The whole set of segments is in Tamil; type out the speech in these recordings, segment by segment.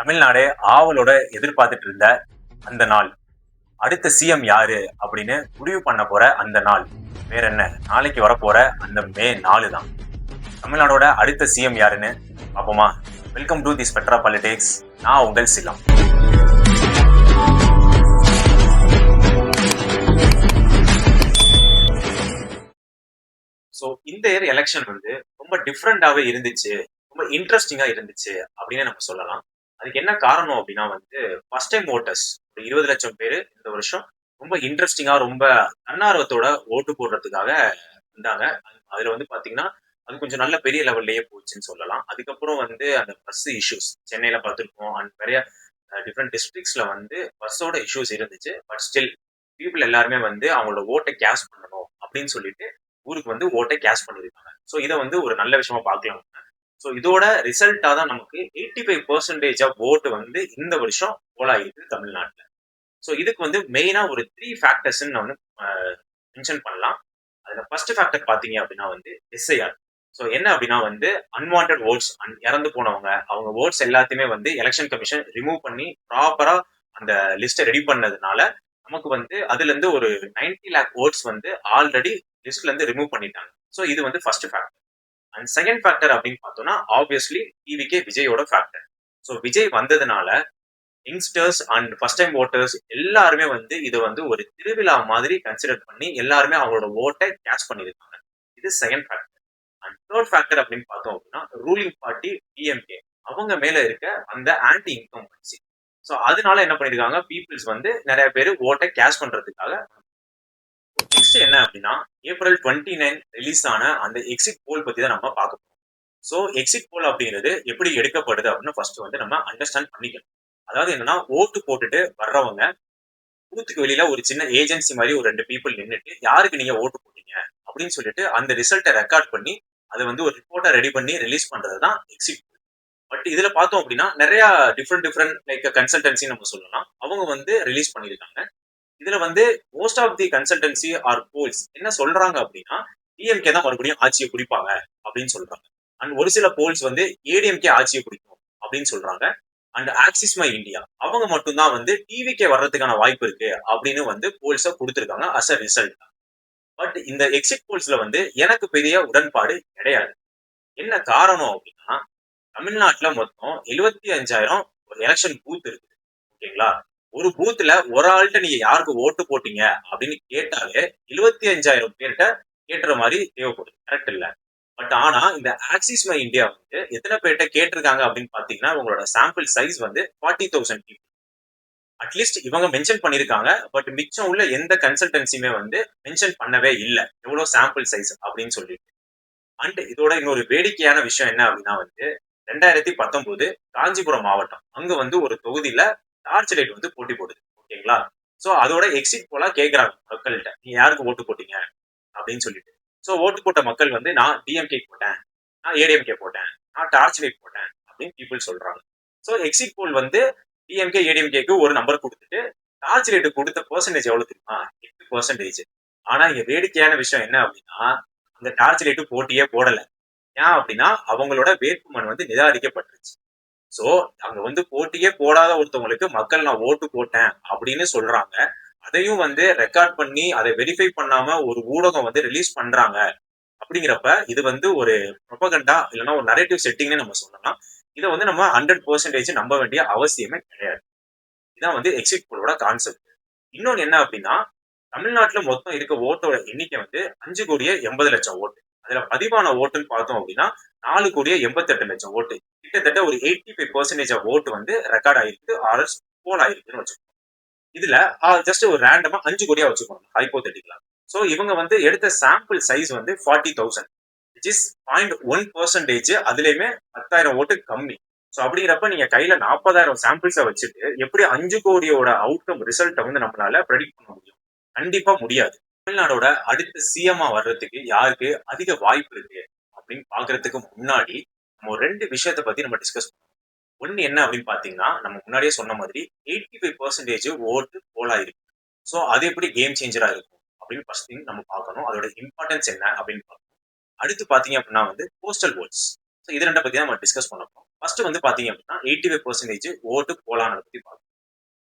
தமிழ்நாடு ஆவலோட எதிர்பார்த்துட்டு இருந்த அந்த நாள், அடுத்த சிஎம் யாரு அப்படின்னு முடிவு பண்ண போற அந்த நாள் வேற என்ன, நாளைக்கு வரப்போற அந்த மே 4 தான். தமிழ்நாடோட அடுத்த சிஎம் யாருன்னு பார்ப்போமா? Welcome to the spectra politics. நான் உங்கள் சிலம். ஸோ இந்த இயர் எலெக்ஷன் வந்து ரொம்ப டிஃப்ரெண்டாவே இருந்துச்சு, ரொம்ப இன்ட்ரெஸ்டிங்கா இருந்துச்சு அப்படின்னு நம்ம சொல்லலாம். அதுக்கு என்ன காரணம் அப்படின்னா வந்து ஃபர்ஸ்ட் டைம் ஓட்டர்ஸ் ஒரு 20 லட்சம் பேர் இந்த வருஷம் ரொம்ப இன்ட்ரெஸ்டிங்கா, ரொம்ப தன்னார்வத்தோட ஓட்டு போடுறதுக்காக இருந்தாங்க. அதுல வந்து பாத்தீங்கன்னா அது கொஞ்சம் நல்ல பெரிய லெவல்லயே போச்சுன்னு சொல்லலாம். அதுக்கப்புறம் வந்து அந்த பஸ் இஷ்யூஸ் சென்னையில பார்த்துருக்கோம் அண்ட் நிறைய டிஃப்ரெண்ட் டிஸ்ட்ரிக்ட்ஸ்ல வந்து பஸ்ஸோட இஷ்யூஸ் இருந்துச்சு. பட் ஸ்டில் பீப்புள் எல்லாருமே வந்து அவங்களோட ஓட்டை கேஷ் பண்ணணும் அப்படின்னு சொல்லிட்டு ஊருக்கு வந்து ஓட்டை கேஷ் பண்ணியிருக்காங்க. ஸோ இதை வந்து ஒரு நல்ல விஷயமா பார்க்கலாம். ஸோ இதோட ரிசல்ட்டா தான் நமக்கு 85% ஆஃப் ஓட்டு வந்து இந்த வருஷம் போல் ஆயிருக்கு தமிழ்நாட்டில். ஸோ இதுக்கு வந்து மெயினா ஒரு 3 ஃபேக்டர்ஸ் நான் மென்ஷன் பண்ணலாம். அதுல ஃபர்ஸ்ட் ஃபேக்டர் பாத்தீங்க அப்படின்னா வந்து எஸ்ஐஆர். ஸோ என்ன அப்படின்னா வந்து அன்வான்ட் ஓட்ஸ், இறந்து போனவங்க அவங்க ஓட்ஸ் எல்லாத்தையுமே வந்து எலெக்ஷன் கமிஷன் ரிமூவ் பண்ணி ப்ராப்பரா அந்த லிஸ்ட்டை ரெடி பண்ணதுனால நமக்கு வந்து அதுல இருந்து ஒரு 90 லேக் ஓட்ஸ் வந்து ஆல்ரெடி லிஸ்ட்ல இருந்து ரிமூவ் பண்ணிட்டாங்க. ஸோ இது வந்து first factor. And second factor அப்படின்னு பார்த்தோம்னா ஆப்வியஸ்லி டிவிகே விஜயோட ஃபேக்டர். ஸோ விஜய் வந்ததுனால youngsters and first time voters எல்லாருமே வந்து இதை வந்து ஒரு திருவிழா மாதிரி கன்சிடர் பண்ணி எல்லாருமே அவங்களோட ஓட்டை கேஷ் பண்ணியிருக்காங்க. இது second factor. And third factor அப்படின்னு பார்த்தோம் அப்படின்னா ரூலிங் பார்ட்டி டிஎம்கே அவங்க மேல இருக்க அந்த ஆன்டி இன்கம்பன்சி. ஸோ அதனால என்ன பண்ணிருக்காங்க, பீப்புள்ஸ் வந்து நிறைய பேர் ஓட்டை கேஷ் பண்றதுக்காக. நெக்ஸ்ட் என்ன அப்படின்னா April 29 ரிலீஸ் ஆன அந்த எக்ஸிட் போல் பத்தி தான் நம்ம பார்க்க போறோம். ஸோ எக்ஸிட் போல் அப்படிங்கிறது எப்படி எடுக்கப்படுது அப்படின்னு ஃபர்ஸ்ட் வந்து நம்ம அண்டர்ஸ்டாண்ட் பண்ணிக்கணும். அதாவது என்னன்னா ஓட்டு போட்டுட்டு வர்றவங்க பூத்துக்கு வெளியில ஒரு சின்ன ஏஜென்சி மாதிரி ஒரு 2 பீப்புள் நின்றுட்டு யாருக்கு நீங்க ஓட்டு போட்டீங்க அப்படின்னு சொல்லிட்டு அந்த ரிசல்ட்டை ரெக்கார்ட் பண்ணி அதை வந்து ஒரு ரிப்போர்ட்டை ரெடி பண்ணி ரிலீஸ் பண்றது தான் எக்ஸிட் போல். பட் இதுல பார்த்தோம் அப்படின்னா நிறைய டிஃப்ரெண்ட் லைக் கன்சல்டன்சி நம்ம சொல்லலாம், அவங்க வந்து ரிலீஸ் பண்ணியிருக்காங்க. இதுல வந்து most of the consultancy or polls என்ன சொல்றாங்க அப்படின்னா டிஎம்கே தான் மறுபடியும் ஆட்சியை பிடிப்பாங்க அப்படின்னு சொல்றாங்க. அண்ட் ஒரு சில போல்ஸ் வந்து ஏடிஎம்கே ஆட்சியை பிடிக்கும் அப்படின்னு சொல்றாங்க. அண்ட் ஆக்சிஸ் மை இந்தியா அவங்க மட்டும்தான் வந்து டிவிக்கே வர்றதுக்கான வாய்ப்பு இருக்கு அப்படின்னு வந்து போல்ஸை கொடுத்துருக்காங்க அஸ் அ ரிசல்ட். பட் இந்த எக்ஸிட் போல்ஸ்ல வந்து எனக்கு பெரிய உடன்பாடு கிடையாது. என்ன காரணம் அப்படின்னா தமிழ்நாட்டுல மொத்தம் 75,000 எலெக்ஷன் பூத் இருக்கு. ஓகேங்களா? ஒரு பூத்துல ஒரு ஆள்கிட்ட நீங்க யாருக்கு ஓட்டு போட்டீங்க அப்படின்னு கேட்டாலே 75,000 பேர்கிட்ட கேட்டுற மாதிரி தேவைப்படுது. கரெக்ட் இல்ல? பட் ஆனா இந்த ஆக்சிஸ் மை இந்தியா வந்து எத்தனை பேர்கிட்ட கேட்டிருக்காங்க அப்படின்னு பாத்தீங்கன்னா உங்களோட சாம்பிள் சைஸ் வந்து 40,000 பீப்புள். அட்லீஸ்ட் இவங்க மென்ஷன் பண்ணிருக்காங்க. பட் மிச்சம் உள்ள எந்த கன்சல்டன்சியுமே வந்து மென்ஷன் பண்ணவே இல்லை எவ்வளவு சாம்பிள் சைஸ் அப்படின்னு சொல்லிட்டு. அண்ட் இதோட இன்னொரு வேடிக்கையான விஷயம் என்ன அப்படின்னா வந்து 2019 காஞ்சிபுரம் மாவட்டம் அங்க வந்து ஒரு தொகுதியில டார்ச் லைட் வந்து போட்டி போடுது. ஓகேங்களா? சோ அதோட எக்ஸிட் போலா கேக்குறாங்க மக்கள்கிட்ட, நீங்க யாருக்கு ஓட்டு போட்டீங்க அப்படின்னு சொல்லிட்டு. சோ ஓட்டு போட்ட மக்கள் வந்து நான் டிஎம்கே போட்டேன், நான் ஏடிஎம்கே போட்டேன், நான் டார்ச் லைட் போட்டேன் அப்படின்னு பீப்புள் சொல்றாங்க. சோ எக்ஸிட் போல் வந்து டிஎம்கே ஏடிஎம்கேக்கு ஒரு நம்பர் கொடுத்துட்டு டார்ச் லைட் கொடுத்த பெர்சன்டேஜ் எவ்வளவு தெரியுமா? 8%. ஆனா இங்க வேடிக்கையான விஷயம் என்ன அப்படின்னா அந்த டார்ச் லைட் போட்டியே போடல. ஏன் அப்படின்னா அவங்களோட வேட்புமனு வந்து நிராகரிக்கப்பட்டுருச்சு. சோ அங்க வந்து போட்டியே போடாத ஒருத்தவங்களுக்கு மக்கள் நான் ஓட்டு போட்டேன் அப்படின்னு சொல்றாங்க. அதையும் வந்து ரெக்கார்ட் பண்ணி அதை வெரிஃபை பண்ணாம ஒரு ஊடகம் வந்து ரிலீஸ் பண்றாங்க. அப்படிங்கிறப்ப இது வந்து ஒரு ப்ரொபகண்டா இல்லைன்னா ஒரு நரேட்டிவ் செட்டிங்னு நம்ம சொல்லலாம். இதை வந்து நம்ம 100% நம்ப வேண்டிய அவசியமே கிடையாது. இதான் வந்து எக்ஸிட் போலோட கான்செப்ட். இன்னொன்னு என்ன அப்படின்னா தமிழ்நாட்டுல மொத்தம் இருக்க ஓட்டோட எண்ணிக்கை வந்து 5,80,00,000 ஓட்டு. அதுல பதிவான ஓட்டுன்னு பார்த்தோம் அப்படின்னா 4,88,00,000 ஓட்டு. கிட்டத்தட்ட ஒரு 85% ஆஃப் ஓட்டு வந்து ரெக்கார்ட் ஆயிருக்கு ஆர்எஸ் போல் ஆயிருக்குன்னு வச்சுக்கோங்க. இதுல ஜஸ்ட் ஒரு ரேண்டமா 5 கோடியா வச்சுக்கோங்க ஹைப்போதெட்டிக்கலா. சோ இவங்க வந்து எடுத்த சாம்பிள் சைஸ் வந்து 40,000 விச் இஸ் 0.1%. அதுலயுமே 10,000 ஓட்டு கம்மி. சோ அப்படிங்கிறப்ப நீங்க கையில 40,000 சாம்பிள்ஸை வச்சுட்டு எப்படி 5 கோடியோட அவுட்கம் ரிசல்ட்டை வந்து நம்மளால ப்ரெடிக்ட் பண்ண முடியும்? கண்டிப்பா முடியாது. தமிழ்நாடோட அடுத்த சிஎம்ஆ வர்றதுக்கு யாருக்கு அதிக வாய்ப்பு இருக்கு அப்படின்னு பாக்குறதுக்கு முன்னாடி நம்ம ஒரு 2 விஷயத்தை பத்தி நம்ம டிஸ்கஸ் பண்ணோம். ஒன்னு என்ன அப்படின்னு பாத்தீங்கன்னா நம்ம முன்னாடியே சொன்ன மாதிரி 85% ஓட்டு போலா இருக்கு. சோ அது எப்படி கேம் சேஞ்சரா இருக்கும் அப்படின்னு ஃபர்ஸ்ட் திங் நம்ம பார்க்கணும். அதோட இம்பார்ட்டன்ஸ் என்ன அப்படின்னு பார்க்கணும். அடுத்து பாத்தீங்க அப்படின்னா வந்து போஸ்டல் ஓட்ஸ். ஸோ இது ரெண்டை பத்தி தான் நம்ம டிஸ்கஸ் பண்ண போறோம். ஃபர்ஸ்ட் வந்து பாத்தீங்க அப்படின்னா 85% ஓட்டு போலான்னு பத்தி பார்ப்போம்.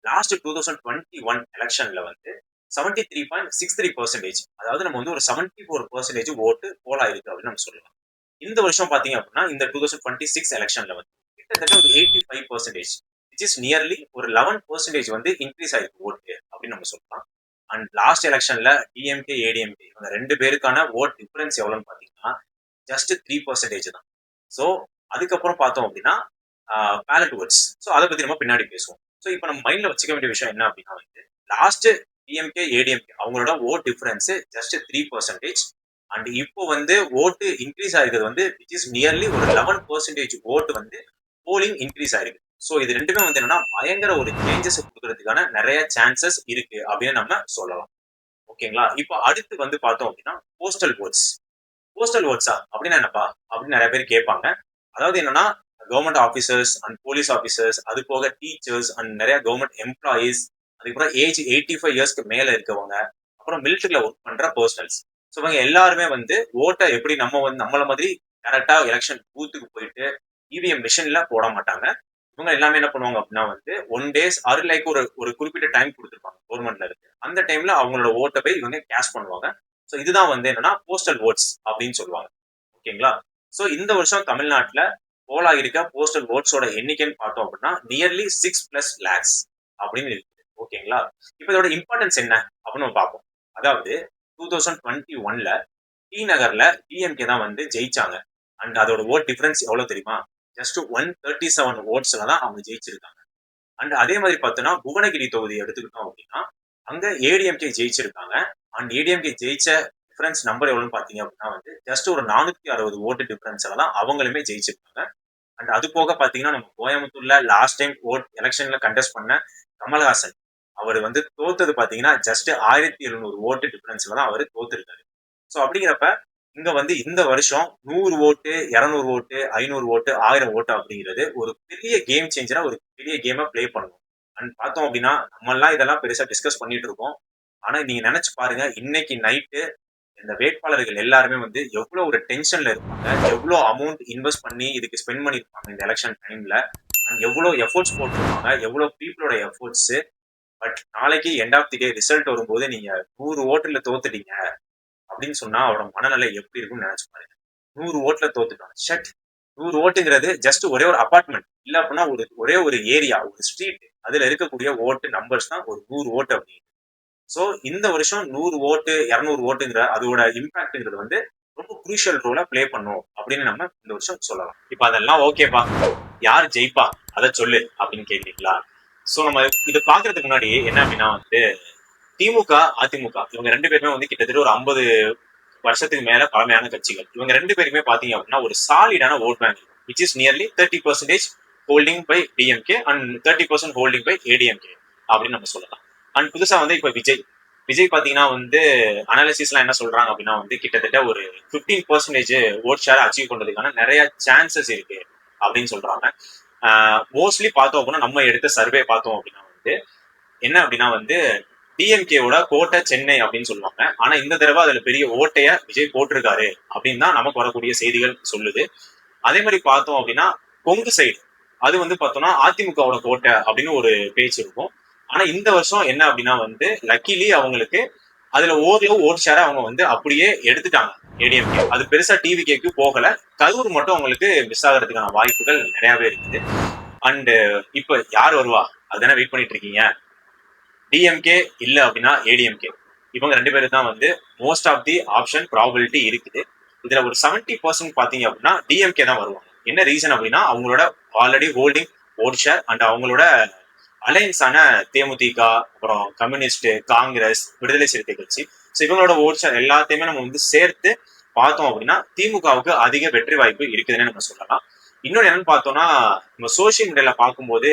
லாஸ்ட் 2021 எலெக்ஷன்ல வந்து 73.63%, அதாவது நம்ம வந்து ஒரு 74% ஓட்டு போலா இருக்கு அப்படின்னு நம்ம சொல்லலாம். இந்த வருஷம் பாத்தீங்க அப்படின்னா இந்த 2026 எலெக்ஷன்ல வந்து கிட்டத்தட்ட ஒரு 85%, விச் இஸ் நியர்லி ஒரு 11% வந்து இன்க்ரீஸ் ஆயிருக்கு ஓட்டு அப்படின்னு நம்ம சொல்லலாம். அண்ட் லாஸ்ட் எலெக்ஷன்ல டிஎம்கே ஏடிஎம்கே இவங்க ரெண்டு பேருக்கான ஓட் டிஃபரன்ஸ் எவ்வளவுன்னு பாத்தீங்கன்னா ஜஸ்ட் 3% தான். ஸோ அதுக்கப்புறம் பார்த்தோம் அப்படின்னா பேலட் ஓட்ஸ். ஸோ அதை பத்தி நம்ம பின்னாடி பேசுவோம். ஸோ இப்போ நம்ம மைண்ட்ல வச்சுக்க வேண்டிய விஷயம் என்ன அப்படின்னா வந்து லாஸ்ட் டிஎம்கே ஏடிஎம்கே அவங்களோட ஓட் டிஃபரன்ஸ் ஜஸ்ட் 3%. அண்ட் இப்போ வந்து ஓட்டு இன்க்ரீஸ் ஆயிருக்கிறது வந்து விச் இஸ் நியர்லி ஒரு 11% ஓட்டு வந்து போலிங் இன்க்ரீஸ் ஆயிருக்கு. ஸோ இது ரெண்டுமே வந்து என்னன்னா பயங்கர ஒரு சேஞ்சஸ் கொடுக்கறதுக்கான நிறைய சான்சஸ் இருக்கு அப்படின்னு நம்ம சொல்லலாம். ஓகேங்களா? இப்போ அடுத்து வந்து பார்த்தோம் அப்படின்னா போஸ்டல் ஓட்ஸ். போஸ்டல் ஓட்ஸா அப்படின்னா என்னப்பா அப்படின்னு நிறைய பேர் கேட்பாங்க. அதாவது என்னன்னா government officers and police officers, அது போக டீச்சர்ஸ் அண்ட் நிறைய கவர்மெண்ட் எம்ப்ளாயீஸ், அதுக்கப்புறம் ஏஜ் 85 இயர்ஸ்க்கு மேல இருக்கவங்க, அப்புறம் மிலிட்டரியில ஒர்க் பண்ற பர்சனல்ஸ். ஸோ இவங்க எல்லாருமே வந்து ஓட்டை எப்படி நம்ம வந்து நம்மள மாதிரி கரெக்டா எலெக்ஷன் பூத்துக்கு போயிட்டு இவிஎம் மிஷின்ல போட மாட்டாங்க. இவங்க எல்லாமே என்ன பண்ணுவாங்க அப்படின்னா வந்து 1 days ஆர் லைக் ஒரு ஒரு குறிப்பிட்ட டைம் கொடுத்துருப்பாங்க கவர்மெண்ட்ல இருக்கு. அந்த டைம்ல அவங்களோட ஓட்டை போய் இவங்க கேஷ் பண்ணுவாங்க. ஸோ இதுதான் வந்து என்னன்னா போஸ்டல் ஓட்ஸ் அப்படின்னு சொல்லுவாங்க. ஓகேங்களா? ஸோ இந்த வருஷம் தமிழ்நாட்டில் போலா இருக்க போஸ்டல் ஓட்ஸோட எண்ணிக்கைன்னு பார்த்தோம் அப்படின்னா நியர்லி 6+ lakhs அப்படின்னு இருக்கு. ஓகேங்களா? இப்போ இதோட இம்பார்ட்டன்ஸ் என்ன அப்படின்னு நம்ம பார்ப்போம். அதாவது 2021ல டி நகர்ல டிஎம்கே தான் வந்து ஜெயிச்சாங்க. அண்ட் அதோட ஓட் டிஃபரன்ஸ் எவ்வளவு தெரியுமா? ஜஸ்ட் 137 ஓட்ஸ்ல தான் அவங்க ஜெயிச்சிருக்காங்க. அண்ட் அதே மாதிரி பார்த்தோம்னா புவனகிரி தொகுதி எடுத்துக்கிட்டோம் அப்படின்னா அங்க ஏடிஎம்கே ஜெயிச்சிருக்காங்க. அண்ட் ஏடிஎம்கே ஜெயிச்ச டிஃபரன்ஸ் நம்பர் எவ்வளவுன்னு பாத்தீங்க அப்படின்னா வந்து ஜஸ்ட் ஒரு 460 ஓட்டு டிஃபரன்ஸ்ல தான் அவங்களுமே ஜெயிச்சிருக்காங்க. அண்ட் அது போக பாத்தீங்கன்னா நம்ம கோயம்புத்தூர்ல லாஸ்ட் டைம் ஓட் எலெக்ஷன்ல கண்டெஸ்ட் பண்ண கமல்ஹாசன் அவர் வந்து தோத்தது பாத்தீங்கன்னா ஜஸ்ட் 1700 ஓட்டு டிஃபரன்ஸ்ல தான் அவர் தோத்துருக்காரு. ஸோ அப்படிங்கிறப்ப இங்க வந்து இந்த வருஷம் 100 ஓட்டு, 200 ஓட்டு, 500 ஓட்டு, 1000 ஓட்டு அப்படிங்கிறது ஒரு பெரிய கேம் சேஞ்சரா ஒரு பெரிய கேமை பிளே பண்ணும். அண்ட் பார்த்தோம் அப்படின்னா நம்ம எல்லாம் இதெல்லாம் பெருசா டிஸ்கஸ் பண்ணிட்டு இருக்கோம். ஆனா நீங்க நினைச்சு பாருங்க, இன்னைக்கு நைட்டு இந்த வேட்பாளர்கள் எல்லாருமே வந்து எவ்வளவு ஒரு டென்ஷன்ல இருப்பாங்க, எவ்வளவு அமௌண்ட் இன்வெஸ்ட் பண்ணி இதுக்கு ஸ்பெண்ட் பண்ணிருப்பாங்க இந்த எலெக்ஷன் டைம்ல, அண்ட் எவ்வளவு எஃபோர்ட்ஸ் போட்டிருப்பாங்க, எவ்வளவு பீப்புளோட எஃபோர்ட்ஸ். பட் நாளைக்கு end of the day result வரும்போது நீங்க 100 ஓட்டுல தோத்துட்டீங்க அப்படின்னு சொன்னா அவரோட மனநிலை எப்படி இருக்கும்னு நினைச்சு பாருங்க. 100 ஓட்டுல தோத்துட்டாங்க. ஷட், 100 ஓட்டுங்கிறது ஜஸ்ட் ஒரே ஒரு அபார்ட்மெண்ட் இல்ல அப்படின்னா ஒரே ஒரு ஏரியா, ஒரு ஸ்ட்ரீட், அதுல இருக்கக்கூடிய ஓட்டு நம்பர்ஸ் தான் ஒரு 100 ஓட்டு அப்படின்னு. ஸோ இந்த வருஷம் 100 ஓட்டு 200 ஓட்டுங்கிற அதோட இம்பாக்ட்ங்கிறது வந்து ரொம்ப குரூஷியல் ரோலா பிளே பண்ணும் அப்படின்னு நம்ம இந்த வருஷம் சொல்லலாம். இப்ப அதெல்லாம் ஓகேப்பா, யார் ஜெயிப்பா அதை சொல்லு அப்படின்னு கேட்குறீங்களா? ஸோ நம்ம இதை பாக்குறதுக்கு முன்னாடி என்ன அப்படின்னா வந்து திமுக அதிமுக இவங்க ரெண்டு பேருமே வந்து கிட்டத்தட்ட ஒரு 50 வருஷத்துக்கு மேல பழமையான கட்சிகள். இவங்க ரெண்டு பேருமே பாத்தீங்க அப்படின்னா ஒரு சாலிடான vote bank which is nearly 30% holding by DMK and 30% holding by ADMK அப்படின்னு நம்ம சொல்லலாம். அண்ட் புதுசா வந்து இப்ப விஜய் பாத்தீங்கன்னா வந்து அனாலிசிஸ் எல்லாம் என்ன சொல்றாங்க அப்படின்னா வந்து கிட்டத்தட்ட ஒரு 15% ஓட் ஷேர் அச்சீவ் பண்றதுக்கான நிறைய சான்சஸ் இருக்கு அப்படின்னு சொல்றாங்க. மோஸ்ட்லி பார்த்தோம் அப்படின்னா நம்ம எடுத்த சர்வே பார்த்தோம் அப்படின்னா வந்து என்ன அப்படின்னா வந்து டிஎம்கேவோட கோட்டை சென்னை அப்படின்னு சொல்லுவாங்க. ஆனா இந்த தடவை அதுல பெரிய ஓட்டைய விஜய் போட்டிருக்காரு அப்படின்னு தான் நமக்கு வரக்கூடிய செய்திகள் சொல்லுது. அதே மாதிரி பார்த்தோம் அப்படின்னா கொங்கு சைடு அது வந்து பார்த்தோம்னா அதிமுகவோட கோட்டை அப்படின்னு ஒரு பேச்சு இருக்கும். ஆனா இந்த வருஷம் என்ன அப்படின்னா வந்து லக்கிலி அவங்களுக்கு அதுல ஓரளவு ஓட் ஷேரை அவங்க வந்து அப்படியே எடுத்துட்டாங்க ஏடிஎம்கே. அது பெருசா டிவிகேக்கு போகல. கரூர் மட்டும் அவங்களுக்கு மிஸ் ஆகிறதுக்கான வாய்ப்புகள் நிறையவே இருக்குது. அண்ட் இப்ப யார் வருவா அதுதானே வெயிட் பண்ணிட்டு இருக்கீங்க. டிஎம்கே இல்ல அப்படின்னா ஏடிஎம்கே, இவங்க ரெண்டு பேரும் தான் வந்து most of the option probability இருக்குது. இதுல ஒரு 70% பாத்தீங்க அப்படின்னா டிஎம்கே தான் வருவாங்க. என்ன ரீசன் அப்படின்னா அவங்களோட already holding vote share and அவங்களோட அலையன்ஸான தேமுதிக, அப்புறம் கம்யூனிஸ்ட், காங்கிரஸ், விடுதலை சிறுத்தை கட்சி, ஸோ இவங்களோட ஓட் ஷேர் எல்லாத்தையுமே நம்ம வந்து சேர்த்து பார்த்தோம் அப்படின்னா திமுகவுக்கு அதிக வெற்றி வாய்ப்பு இருக்குதுன்னு நம்ம சொல்லலாம். இன்னொன்று என்னன்னு பார்த்தோம்னா நம்ம சோசியல் மீடியால பார்க்கும்போது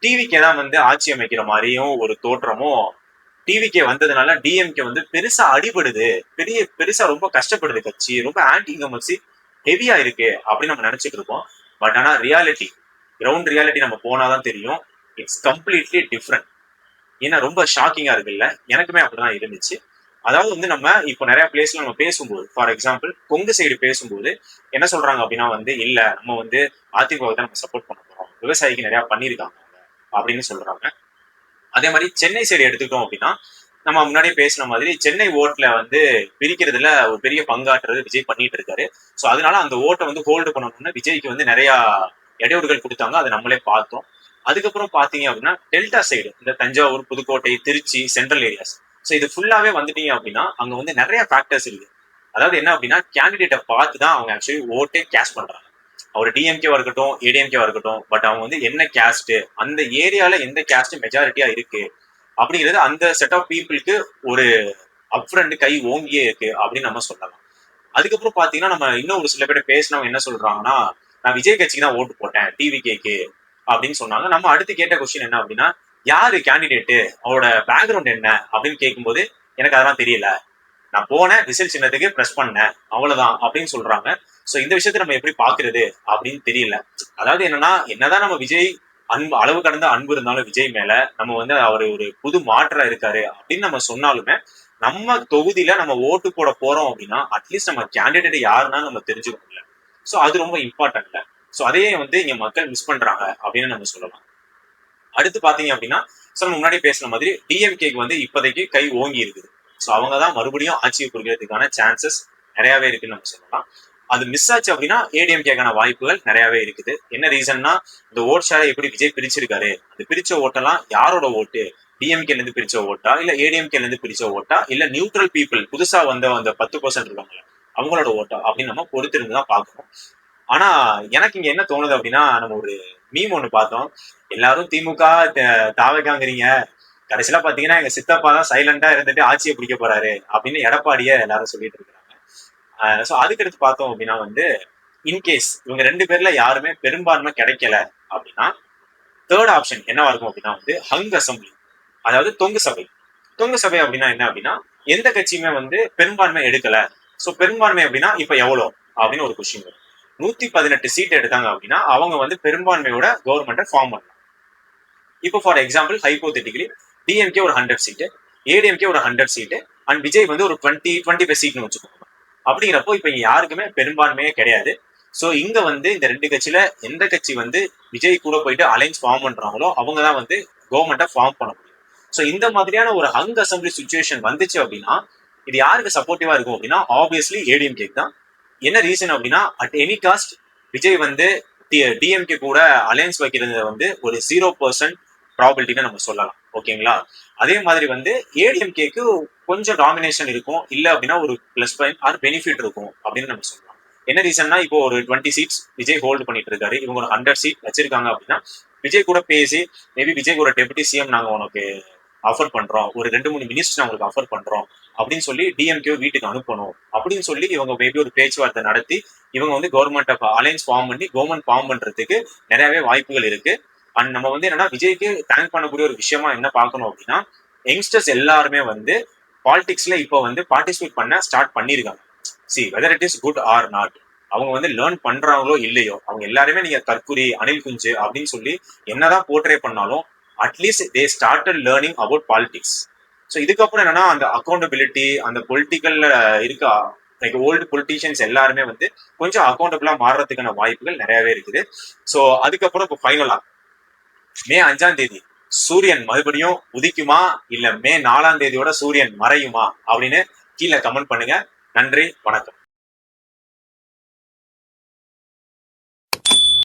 டிவிக்கே தான் வந்து ஆட்சி அமைக்கிற மாதிரியும் ஒரு தோற்றமும், டிவிக்கே வந்ததுனால டிஎம்கே வந்து பெருசா அடிபடுது, பெருசா ரொம்ப கஷ்டப்படுது கட்சி, ரொம்ப ஆன்டி இன்கம்பன்சி ஹெவியா இருக்கு அப்படின்னு நம்ம நினைச்சிட்டு இருக்கோம். பட் ஆனா ரியாலிட்டி, கிரவுண்ட் ரியாலிட்டி நம்ம போனாதான் தெரியும். It's completely different. ஏன்னா ரொம்ப ஷாக்கிங்கா இருக்குல்ல, எனக்குமே அப்படிதான் இருந்துச்சு. அதாவது வந்து நம்ம இப்போ நிறைய பிளேஸ்ல நம்ம பேசும்போது, ஃபார் எக்ஸாம்பிள் கொங்கு சைடு பேசும்போது என்ன சொல்றாங்க அப்படின்னா வந்து இல்ல நம்ம வந்து அதிமுக தான் நம்ம சப்போர்ட் பண்ண போறோம், விவசாயிக்கு நிறைய பண்ணியிருக்காங்க அப்படின்னு சொல்றாங்க. அதே மாதிரி சென்னை சைடு எடுத்துக்கிட்டோம் அப்படின்னா நம்ம முன்னாடியே பேசின மாதிரி சென்னை ஓட்ல வந்து பிரிக்கிறதுல ஒரு பெரிய பங்காற்றுறது விஜய் பண்ணிட்டு இருக்காரு. ஸோ அதனால அந்த ஓட்டை வந்து ஹோல்டு பண்ணணும்னு விஜய்க்கு வந்து நிறைய இடையூறுகள் கொடுத்தாங்க, அதை நம்மளே பார்த்தோம். அதுக்கப்புறம் பாத்தீங்க அப்படின்னா டெல்டா சைடு இந்த Thanjavur, Pudukkottai, Tiruchi, central areas, so இது ஃபுல்லாவே வந்துட்டீங்க அப்படின்னா அங்க வந்து நிறைய ஃபேக்டர்ஸ் இருக்கு. அதாவது என்ன அப்படின்னா கேண்டிடேட்டை பார்த்து தான் அவங்க ஆக்சுவலி ஓட்டே கேஷ் பண்றாங்க. அவர் டிஎம்கேவா இருக்கட்டும், ஏடிஎம்கேவா இருக்கட்டும், பட் அவங்க வந்து என்ன கேஸ்ட், அந்த ஏரியால எந்த கேஸ்ட் மெஜாரிட்டியா இருக்கு அப்படிங்கிறது அந்த செட் ஆஃப் பீப்புளுக்கு ஒரு அப்ரண்ட் கை ஓங்கியே இருக்கு அப்படின்னு நம்ம சொல்லலாம். அதுக்கப்புறம் பாத்தீங்கன்னா நம்ம இன்னும் ஒரு சில பேர் பேசினவங்க என்ன சொல்றாங்கன்னா நான் விஜய் கட்சிக்கு தான் ஓட்டு போட்டேன் டிவிகேக்கு அப்படின்னு சொன்னாங்க. நம்ம அடுத்து கேட்ட கொஸ்டின் என்ன அப்படின்னா யாரு கேண்டிடேட்டு, அவரோட பேக்ரவுண்ட் என்ன அப்படின்னு கேட்கும்போது எனக்கு அதெல்லாம் தெரியல, நான் போனேன் விசில் சின்னத்துக்கு பிரஸ் பண்ணேன் அவ்வளவுதான் அப்படின்னு சொல்றாங்க. சோ இந்த விஷயத்த நம்ம எப்படி பாக்குறது அப்படின்னு தெரியல. அதாவது என்னதான் நம்ம விஜய் அன்பு அளவு கடந்த அன்பு இருந்தாலும் விஜய் மேல நம்ம வந்து அவர் ஒரு புது மாற்றம் இருக்காரு அப்படின்னு நம்ம சொன்னாலுமே நம்ம தொகுதியில நம்ம ஓட்டு போட போறோம் அப்படின்னா அட்லீஸ்ட் நம்ம கேண்டிடேட் யாருன்னா நம்ம தெரிஞ்சுக்கணும்ல. சோ அது ரொம்ப இம்பார்ட்டன்ட்ல. சோ அதையே வந்து இங்க மக்கள் மிஸ் பண்றாங்க அப்படின்னு நம்ம சொல்லலாம். அடுத்து பாத்தீங்க அப்படின்னா நம்ம முன்னாடி பேசின மாதிரி டிஎம்கேக்கு வந்து இப்போதைக்கு கை ஓங்கி இருக்குது. ஸோ அவங்க தான் மறுபடியும் ஆட்சியை குறிக்கிறதுக்கான சான்சஸ் நிறையவே இருக்குன்னு நம்ம சொல்லலாம். அது மிஸ் ஆச்சு அப்படின்னா ஏடிஎம்கேக்கான வாய்ப்புகள் நிறையவே இருக்குது. என்ன ரீசன்னா இந்த ஓட் ஷேரை எப்படி விஜய் பிரிச்சிருக்காரு, அந்த பிரிச்ச ஓட்டெல்லாம் யாரோட ஓட்டு, டிஎம்கேல இருந்து பிரிச்ச ஓட்டா, இல்ல ஏடிஎம்கேல இருந்து பிரிச்ச ஓட்டா, இல்ல நியூட்ரல் பீப்புள் புதுசா வந்த அந்த 10% இருக்காங்க அவங்களோட ஓட்டா அப்படின்னு நம்ம பொறுத்திருந்து தான் பார்க்கணும். ஆனா எனக்கு இங்க என்ன தோணுது அப்படின்னா நம்ம ஒரு மீம் ஒண்ணு பார்த்தோம். எல்லாரும் திமுக தாவகாங்கிறீங்க, கடைசியில பாத்தீங்கன்னா எங்க சித்தப்பா தான் சைலண்டா இருந்துட்டு ஆட்சியை பிடிக்க போறாரு அப்படின்னு எடப்பாடிய எல்லாரும் சொல்லிட்டு இருக்காங்க. சோ அதுக்கடுத்து பார்த்தோம் அப்படின்னா வந்து இன்கேஸ் இவங்க 2 பேர்ல யாருமே பெரும்பான்மை கிடைக்கல அப்படின்னா தேர்ட் ஆப்ஷன் என்னவா இருக்கும் அப்படின்னா வந்து ஹங் அசம்பிளி, அதாவது தொங்கு சபை. தொங்கு சபை அப்படின்னா என்ன அப்படின்னா எந்த கட்சியுமே வந்து பெரும்பான்மை எடுக்கல. சோ பெரும்பான்மை அப்படின்னா இப்ப எவ்வளவு அப்படின்னு ஒரு கொஸ்டின் வரும். 118 சீட் எடுத்தாங்க அப்படின்னா அவங்க வந்து பெரும்பான்மையோட கவர்மெண்ட்டை ஃபார்ம் பண்ணலாம். இப்போ ஃபார் எக்ஸாம்பிள் ஹைப்போதெட்டிக்கலி டிஎம்கே ஒரு 100 சீட்டு, ஏடிஎம்கே ஒரு 100 சீட்டு, அண்ட் விஜய் வந்து ஒரு 25 சீட்னு வச்சுக்கோங்க. அப்படிங்கிறப்போ இப்ப இங்க யாருக்குமே பெரும்பான்மையே கிடையாது. சோ இங்க வந்து இந்த 2 கட்சியில எந்த கட்சி வந்து விஜய் கூட போயிட்டு அலைன்ஸ் ஃபார்ம் பண்றாங்களோ அவங்க தான் வந்து கவர்மெண்ட்டை ஃபார்ம் பண்ண முடியும். சோ இந்த மாதிரியான ஒரு ஹங் அசம்பிளி சுச்சுவேஷன் வந்துச்சு அப்படின்னா இது யாருக்கு சப்போர்ட்டிவா இருக்கும் அப்படின்னா ஆப்வியஸ்லி ஏடிஎம்கே தான். என்ன ரீசன் அப்படின்னா அட் எனி காஸ்ட் விஜய் வந்து டிஎம்கே கூட அலையன்ஸ் வைக்கிறது வந்து ஒரு 0% ப்ராபிலிட்டின்னு நம்ம சொல்லலாம். ஓகேங்களா? அதே மாதிரி வந்து ஏடிஎம்கேக்கு கொஞ்சம் டாமினேஷன் இருக்கும், இல்ல அப்படின்னா ஒரு பிளஸ் பாயிண்ட் ஆர் பெனிஃபிட் இருக்கும் அப்படின்னு நம்ம சொல்லலாம். என்ன ரீசன்னா இப்போ ஒரு 20 சீட்ஸ் விஜய் ஹோல்டு பண்ணிட்டு இருக்காரு, இவங்க ஒரு 100 சீட் வச்சிருக்காங்க அப்படின்னா விஜய் கூட பேசி மேபி விஜய் ஒரு டெபுட்டி சிஎம் நாங்க உனக்கு ஆஃபர் பண்றோம், ஒரு 2-3 மினிஸ்டர் உங்களுக்கு ஆஃபர் பண்றோம் அப்படின்னு சொல்லி டிஎம்கே வீட்டுக்கு அனுப்பணும் அப்படின்னு சொல்லி இவங்க மேபி ஒரு பேச்சுவார்த்தை நடத்தி இவங்க வந்து கவர்மெண்ட் அலையன்ஸ் ஃபார்ம் பண்ணி கவர்மெண்ட் ஃபார்ம் பண்றதுக்கு நிறையவே வாய்ப்புகள் இருக்கு. அண்ட் நம்ம வந்து என்னன்னா விஜய்க்கு தேங்க் பண்ணக்கூடிய ஒரு விஷயமா என்ன பார்க்கணும் அப்படின்னா யங்ஸ்டர்ஸ் எல்லாருமே வந்து பாலிடிக்ஸ்ல இப்போ வந்து பார்ட்டிசிபேட் பண்ண ஸ்டார்ட் பண்ணிருக்காங்க. See whether it is good or not, அவங்க வந்து லேர்ன் பண்றாங்களோ இல்லையோ அவங்க எல்லாருமே நீங்க கற்குரி அனில் குஞ்சு அப்படின்னு சொல்லி என்னதான் போர்ட்ரே பண்ணாலும் at least they started learning about politics. So இதுக்கப்புறம் என்னன்னா அந்த அக்கௌண்டபிலிட்டி அந்த பொலிட்டிக்கல்ல இருக்க லைக் ஓல்டு பொலிட்டீஷியன்ஸ் எல்லாருமே வந்து கொஞ்சம் அக்கௌண்டபிளா மாறுறதுக்கான வாய்ப்புகள் நிறையவே இருக்குது. ஸோ அதுக்கப்புறம் இப்போ ஃபைனலா மே 5ஆம் தேதி சூரியன் மறுபடியும் உதிக்குமா இல்ல மே 4ஆம் தேதியோட சூரியன் மறையுமா அப்படின்னு கீழே கமெண்ட் பண்ணுங்க. நன்றி, வணக்கம்.